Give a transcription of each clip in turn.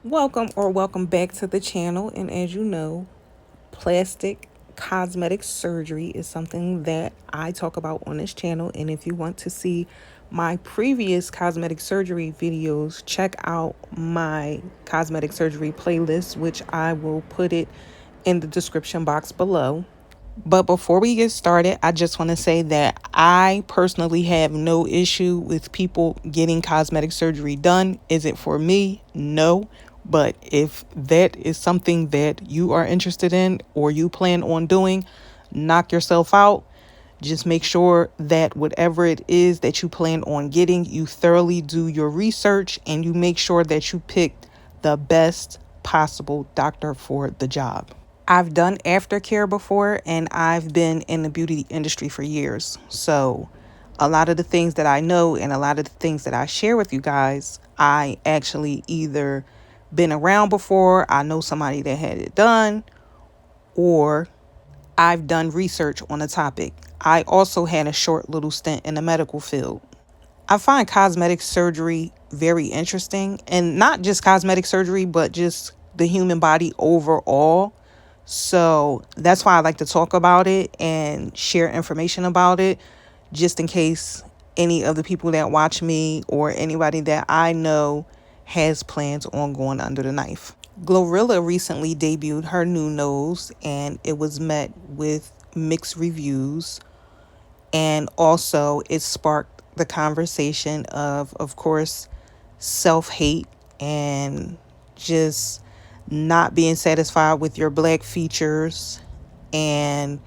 Welcome back to the channel. And as you know, plastic cosmetic surgery is something that I talk about on this channel. And if you want to see my previous cosmetic surgery videos, check out my cosmetic surgery playlist, which I will put it in the description box below. But before we get started, I just want to say that I personally have no issue with people getting cosmetic surgery done. Is it for me? No. But if that is something that you are interested in or you plan on doing, knock yourself out. Just make sure that whatever it is that you plan on getting, you thoroughly do your research and you make sure that you pick the best possible doctor for the job. I've done aftercare before and I've been in the beauty industry for years. So a lot of the things that I know and a lot of the things that I share with you guys, I actually either been around before, I know somebody that had it done, or I've done research on the topic. I also had a short little stint in the medical field. I find cosmetic surgery very interesting, and not just cosmetic surgery, but just the human body overall. So that's why I like to talk about it and share information about it, just in case any of the people that watch me or anybody that I know has plans on going under the knife. Glorilla recently debuted her new nose and it was met with mixed reviews. And also it sparked the conversation of course, self-hate and just not being satisfied with your black features and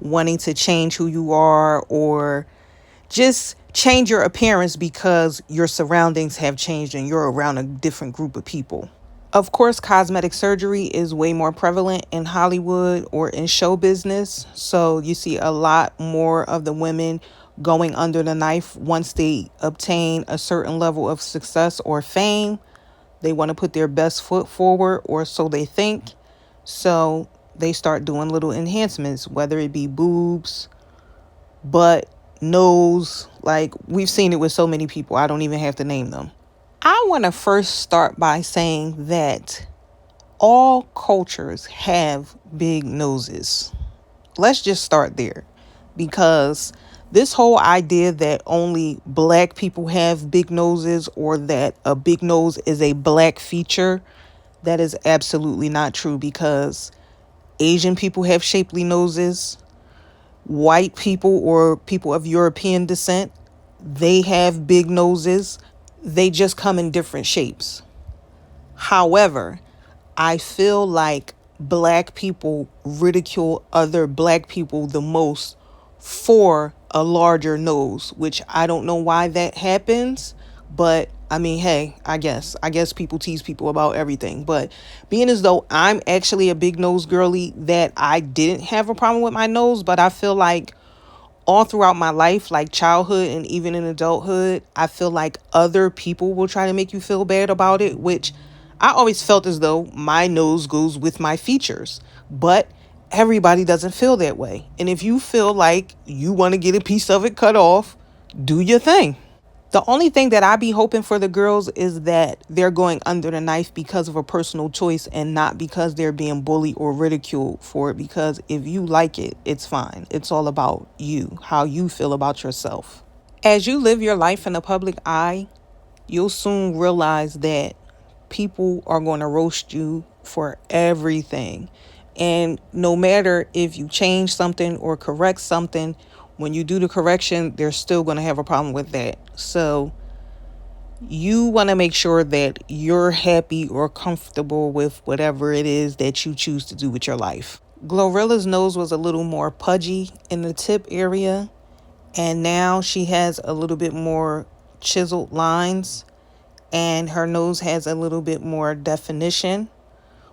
wanting to change who you are or just change your appearance because your surroundings have changed and you're around a different group of people. Of course, cosmetic surgery is way more prevalent in Hollywood or in show business. So you see a lot more of the women going under the knife once they obtain a certain level of success or fame. They want to put their best foot forward, or so they think. So they start doing little enhancements, whether it be boobs, butt, nose. Like we've seen it with so many people, I don't even have to name them. I want to first start by saying that all cultures have big noses. Let's just start there, because this whole idea that only black people have big noses or that a big nose is a black feature, that is absolutely not true, because Asian people have shapely noses. White people or people of European descent, they have big noses. They just come in different shapes. However, I feel like black people ridicule other black people the most for a larger nose, which I don't know why that happens, but I mean, hey, I guess people tease people about everything. But being as though I'm actually a big nose girly, that I didn't have a problem with my nose, but I feel like all throughout my life, like childhood and even in adulthood, I feel like other people will try to make you feel bad about it, which I always felt as though my nose goes with my features. But everybody doesn't feel that way. And if you feel like you want to get a piece of it cut off, do your thing. The only thing that I be hoping for the girls is that they're going under the knife because of a personal choice and not because they're being bullied or ridiculed for it. Because if you like it, it's fine. It's all about you, how you feel about yourself. As you live your life in the public eye, you'll soon realize that people are going to roast you for everything. And no matter if you change something or correct something, when you do the correction, they're still going to have a problem with that. So you want to make sure that you're happy or comfortable with whatever it is that you choose to do with your life. Glorilla's nose was a little more pudgy in the tip area, and now she has a little bit more chiseled lines, and her nose has a little bit more definition,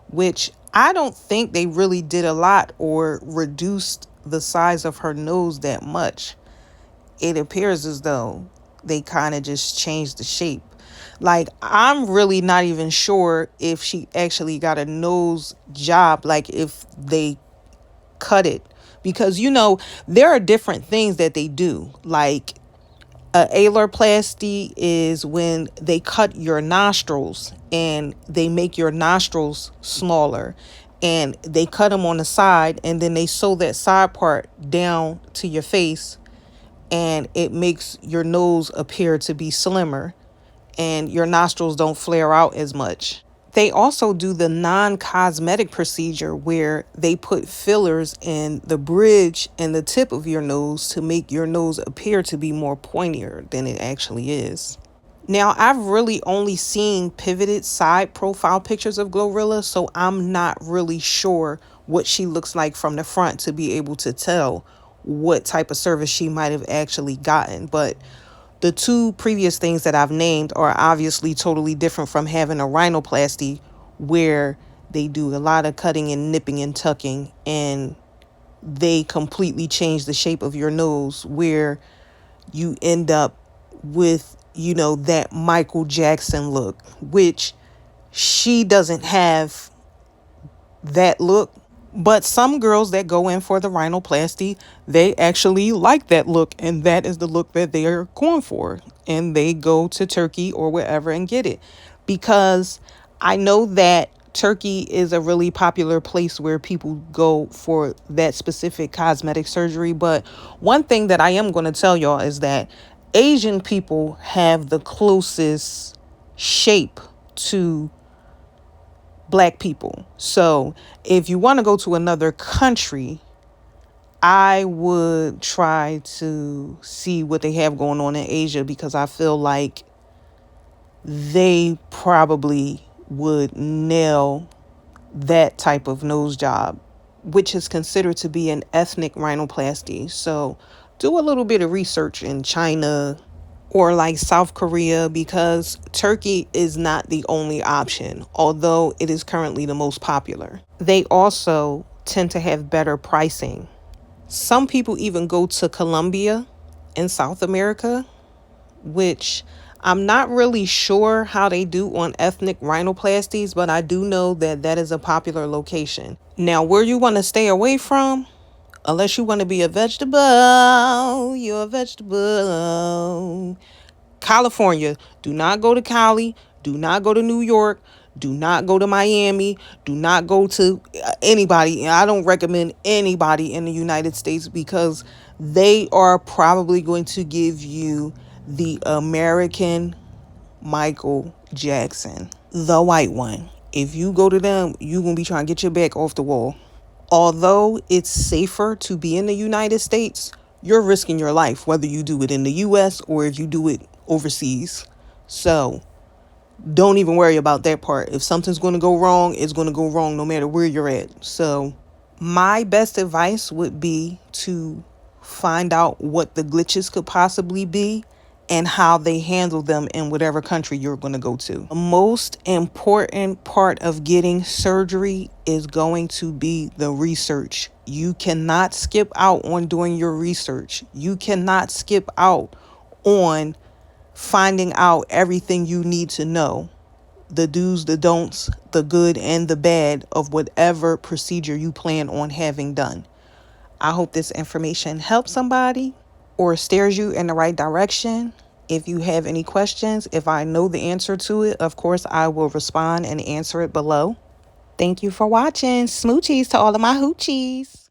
which I don't think they really did a lot or reduced the size of her nose that much. It appears as though they kind of just changed the shape. Like, I'm really not even sure if she actually got a nose job, like if they cut it. Because, there are different things that they do. Like, A alorplasty is when they cut your nostrils and they make your nostrils smaller, and they cut them on the side, and then they sew that side part down to your face, and it makes your nose appear to be slimmer and your nostrils don't flare out as much. They also do the non-cosmetic procedure where they put fillers in the bridge and the tip of your nose to make your nose appear to be more pointier than it actually is. Now, I've really only seen pivoted side profile pictures of Glorilla, so I'm not really sure what she looks like from the front to be able to tell what type of service she might have actually gotten. But the two previous things that I've named are obviously totally different from having a rhinoplasty, where they do a lot of cutting and nipping and tucking, and they completely change the shape of your nose, where you end up with, that Michael Jackson look, which she doesn't have that look. But some girls that go in for the rhinoplasty, they actually like that look, and that is the look that they are going for. And they go to Turkey or wherever and get it. Because I know that Turkey is a really popular place where people go for that specific cosmetic surgery. But one thing that I am going to tell y'all is that Asian people have the closest shape to Black people. So if you want to go to another country, I would try to see what they have going on in Asia, because I feel like they probably would nail that type of nose job, which is considered to be an ethnic rhinoplasty. So do a little bit of research in China or like South Korea, because Turkey is not the only option, although it is currently the most popular. They also tend to have better pricing. Some people even go to Colombia in South America, which I'm not really sure how they do on ethnic rhinoplasties, but I do know that that is a popular location. Now, where you want to stay away from, unless you want to be a vegetable, you're a vegetable. California. Do not go to Cali. Do not go to New York. Do not go to Miami. Do not go to anybody. I don't recommend anybody in the United States, because they are probably going to give you the American Michael Jackson, the white one. If you go to them, you're going to be trying to get your back off the wall. Although it's safer to be in the United States, you're risking your life whether you do it in the US or if you do it overseas. So don't even worry about that part. If something's going to go wrong, it's going to go wrong no matter where you're at. So my best advice would be to find out what the glitches could possibly be and how they handle them in whatever country you're going to go to. The most important part of getting surgery is going to be the research. You cannot skip out on doing your research. You cannot skip out on finding out everything you need to know. The do's, the don'ts, the good and the bad of whatever procedure you plan on having done. I hope this information helps somebody or steers you in the right direction. If you have any questions, if I know the answer to it, of course, I will respond and answer it below. Thank you for watching. Smoochies to all of my hoochies.